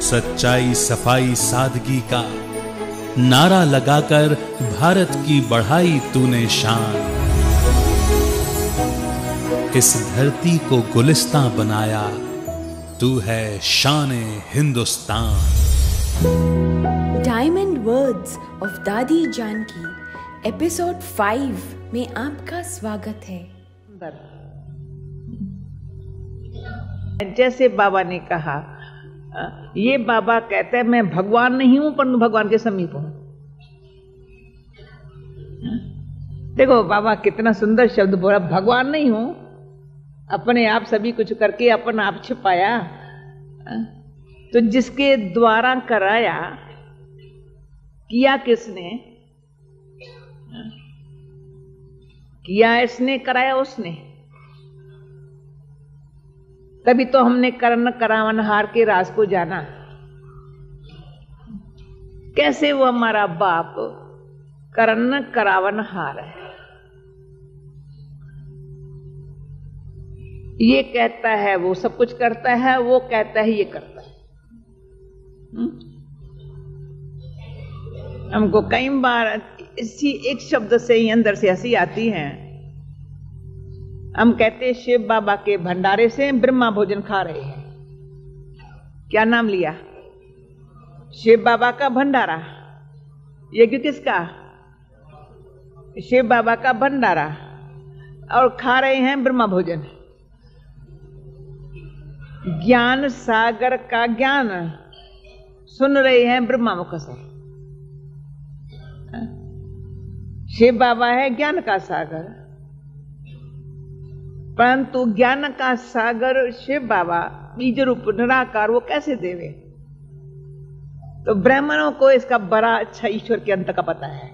सच्चाई, सफाई, सादगी का नारा लगाकर भारत की बढ़ाई तूने शान। इस धरती को गुलिस्तां बनाया, तू है शान-ए हिंदुस्तान। डायमंड वर्ड्स ऑफ दादी जानकी एपिसोड 5 में आपका स्वागत है। जैसे बाबा ने कहा, ये बाबा कहते हैं मैं भगवान नहीं हूं पर भगवान के समीप हूं। देखो बाबा कितना सुंदर शब्द बोला, भगवान नहीं हूं, अपने आप सभी कुछ करके अपन आप छिपाया। तो जिसके द्वारा कराया, किया किसने? किया इसने, कराया उसने। तभी तो हमने करण करावनहार के राज को जाना। कैसे वो हमारा बाप करण करावनहार है। ये कहता है वो सब कुछ करता है, वो कहता है ये करता है। हमको कई बार इसी एक शब्द से ही अंदर से हंसी आती है। हम कहते शिव बाबा के भंडारे से ब्रह्मा भोजन खा रहे हैं। क्या नाम लिया? शिव बाबा का भंडारा। यज्ञ किसका? शिव बाबा का भंडारा। और खा रहे हैं ब्रह्मा भोजन। ज्ञान सागर का ज्ञान सुन रहे हैं ब्रह्मा मुख से। शिव बाबा है ज्ञान का सागर, परंतु ज्ञान का सागर शिव बाबा बीज रूप निराकार वो कैसे देवे? तो ब्राह्मणों को इसका बड़ा अच्छा ईश्वर के अंत का पता है।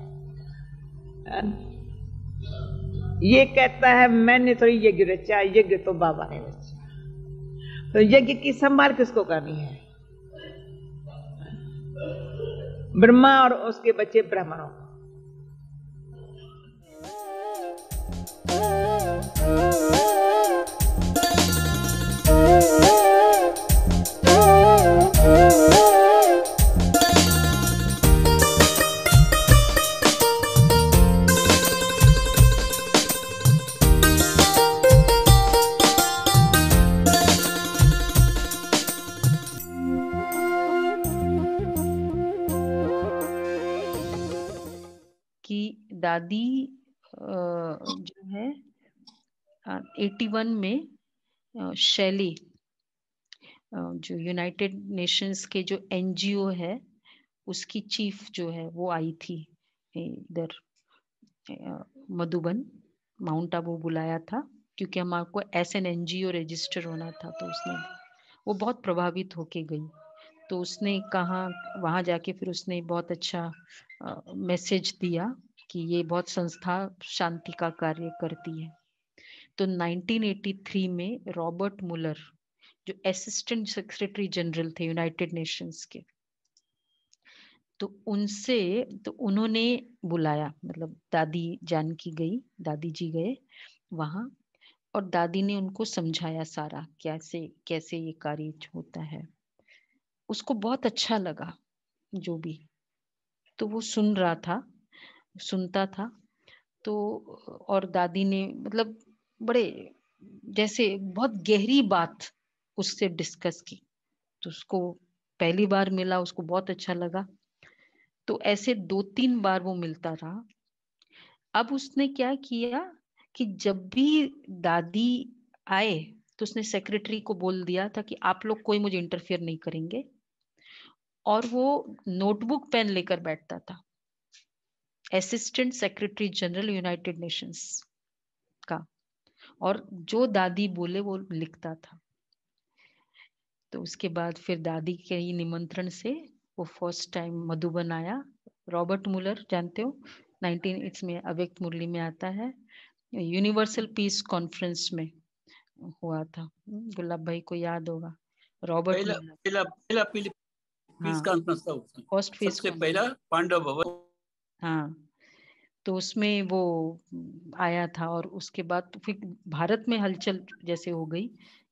ये कहता है मैंने तो यज्ञ रचा, यज्ञ तो बाबा ने रचा। तो यज्ञ की संभाल किसको करनी है? ब्रह्मा और उसके बच्चे ब्राह्मणों को। दादी जो है 81 में शैली जो यूनाइटेड नेशंस के जो एनजीओ है उसकी चीफ जो है वो आई थी इधर मधुबन, माउंट आबू बुलाया था क्योंकि हमारे एस एन एनजीओ रजिस्टर होना था। तो उसने वो बहुत प्रभावित होके गई। तो उसने कहा वहाँ जाके फिर उसने बहुत अच्छा मैसेज दिया कि ये बहुत संस्था शांति का कार्य करती है। तो 1983 में रॉबर्ट मुलर जो असिस्टेंट सेक्रेटरी जनरल थे यूनाइटेड नेशंस के, तो उनसे तो उन्होंने बुलाया, मतलब दादी जानकी गई, दादी जी गए वहाँ और दादी ने उनको समझाया सारा कैसे कैसे ये कार्य होता है। उसको बहुत अच्छा लगा जो भी, तो वो सुन रहा था, सुनता था। तो और दादी ने मतलब बड़े जैसे बहुत गहरी बात उससे डिस्कस की। तो उसको पहली बार मिला, उसको बहुत अच्छा लगा। तो ऐसे 2-3 बार वो मिलता रहा। अब उसने क्या किया कि जब भी दादी आए तो उसने सेक्रेटरी को बोल दिया था कि आप लोग कोई मुझे इंटरफियर नहीं करेंगे। और वो नोटबुक पेन लेकर बैठता था, assistant secretary general United Nations का, और जो दादी बोले वो लिखता था। तो उसके बाद फिर दादी के ही निमंत्रण से वो फर्स्ट टाइम मधुबन आया। रॉबर्ट मुलर जानते हो, 1980 में अव्यक्त मुरली में आता है, यूनिवर्सल पीस कॉन्फ्रेंस में हुआ था। गुलाब भाई को याद होगा, रॉबर्ट मुलर। पीस हाँ कॉन्फ्रेंस था उसमें, फर्स्ट पीस सबसे कॉन्फ्रेंस। पहला पांडव भवन। हाँ तो उसमें वो आया था और उसके बाद तो फिर भारत में हलचल जैसे हो गई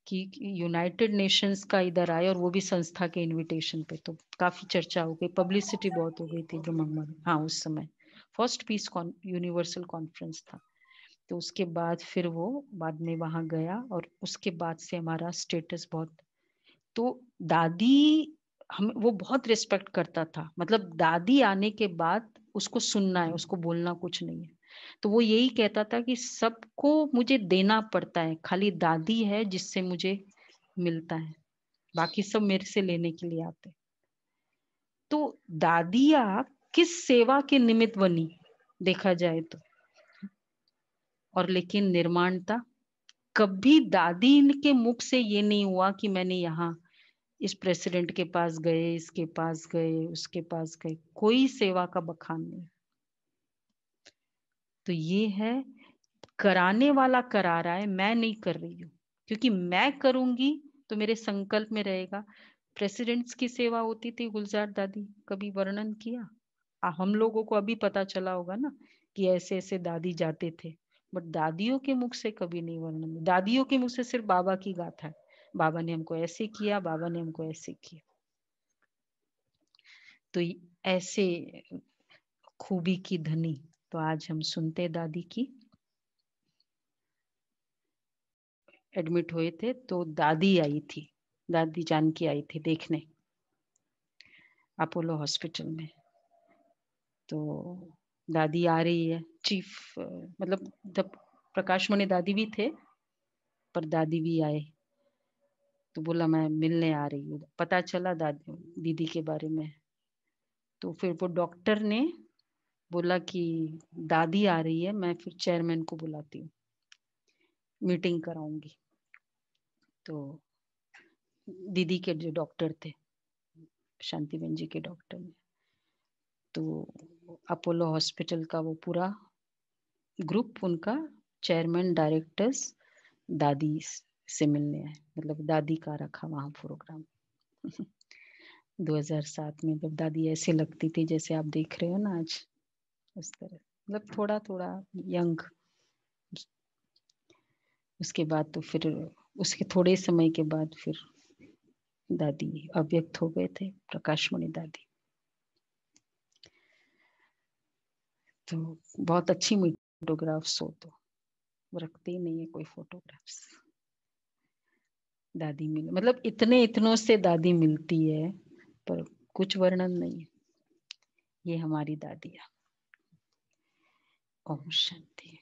कि यूनाइटेड नेशंस का इधर आए और वो भी संस्था के इनविटेशन पे, तो काफी चर्चा हो गई, पब्लिसिटी बहुत हो गई थी ब्रह्म। हाँ उस समय फर्स्ट पीस यूनिवर्सल कॉन्फ्रेंस था। तो उसके बाद फिर वो बाद में वहां गया और उसके बाद से हमारा स्टेटस बहुत, तो दादी हम वो बहुत रिस्पेक्ट करता था, मतलब दादी आने के बाद उसको सुनना है, उसको बोलना कुछ नहीं है। तो वो यही कहता था कि सबको मुझे देना पड़ता है, खाली दादी है जिससे मुझे मिलता है, बाकी सब मेरे से लेने के लिए आते। तो दादिया किस सेवा के निमित्त बनी देखा जाए तो, और लेकिन निर्माणता कभी दादी के मुख से ये नहीं हुआ कि मैंने यहाँ इस प्रेसिडेंट के पास गए, इसके पास गए, उसके पास गए, कोई सेवा का बखान नहीं। तो ये है कराने वाला करा रहा है, मैं नहीं कर रही हूँ, क्योंकि मैं करूंगी तो मेरे संकल्प में रहेगा। प्रेसिडेंट्स की सेवा होती थी, गुलजार दादी कभी वर्णन किया? हम लोगों को अभी पता चला होगा ना कि ऐसे ऐसे दादी जाते थे, बट दादियों के मुख से कभी नहीं वर्णन। दादियों के मुख से सिर्फ बाबा की गाथा है, बाबा ने हमको ऐसे किया, बाबा ने हमको ऐसे किया। तो ऐसे खूबी की धनी तो आज हम सुनते दादी की। एडमिट हुए थे तो दादी आई थी, दादी जानकी आई थी देखने अपोलो हॉस्पिटल में। तो दादी आ रही है, चीफ मतलब जब प्रकाश मणि दादी भी थे पर दादी भी आए, तो बोला मैं मिलने आ रही हूँ। पता चला दादी दीदी के बारे में, तो फिर वो डॉक्टर ने बोला कि दादी आ रही है, मैं फिर चेयरमैन को बुलाती हूँ, मीटिंग कराऊंगी। तो दीदी के जो डॉक्टर थे, शांतिबेन जी के डॉक्टर ने, तो अपोलो हॉस्पिटल का वो पूरा ग्रुप, उनका चेयरमैन डायरेक्टर्स दादी से मिलने आए, मतलब दादी का रखा वहां प्रोग्राम 2007 में। जब दादी ऐसे लगती थी जैसे आप देख रहे हो ना आज, उस तरह, मतलब थोड़ा थोड़ा यंग। उसके बाद तो फिर उसके थोड़े समय के बाद फिर दादी अव्यक्त हो गए थे, प्रकाश मणि दादी। तो बहुत अच्छी फोटोग्राफ्स हो तो रखते ही नहीं है कोई फोटोग्राफ्स। दादी मिल, मतलब इतने इतनों से दादी मिलती है पर कुछ वर्णन नहीं है। ये हमारी दादियाँ। ओम शांति।